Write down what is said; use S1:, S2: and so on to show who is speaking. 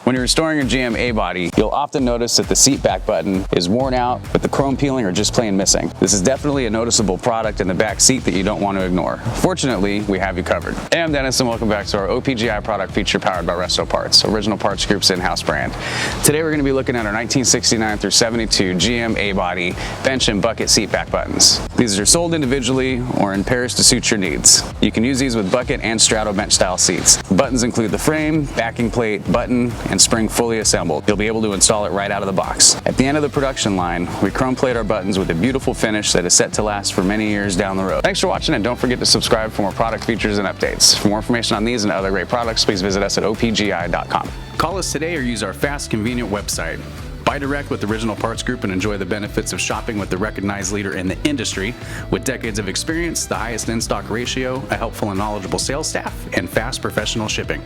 S1: When you're restoring your GM A-body, you'll often notice that the seat back button is worn out, with the chrome peeling or just plain missing. This is definitely a noticeable product in the back seat that you don't want to ignore. Fortunately, we have you covered. Hey, I'm Dennis and welcome back to our OPGI product feature powered by Resto Parts, Original Parts Group's in-house brand. Today we're going to be looking at our 1969 through 72 GM A-body bench and bucket seat back buttons. These are sold individually or in pairs to suit your needs. You can use these with bucket and straddle bench style seats. The buttons include the frame, backing plate, button, and spring fully assembled. You'll be able to install it right out of the box. At the end of the production line, we chrome plate our buttons with a beautiful finish that is set to last for many years down the road. Thanks for watching, and don't forget to subscribe for more product features and updates. For more information on these and other great products, please visit us at opgi.com. Call us today or use our fast, convenient website. Buy direct with Original Parts Group and enjoy the benefits of shopping with the recognized leader in the industry. With decades of experience, the highest in-stock ratio, a helpful and knowledgeable sales staff, and fast professional shipping.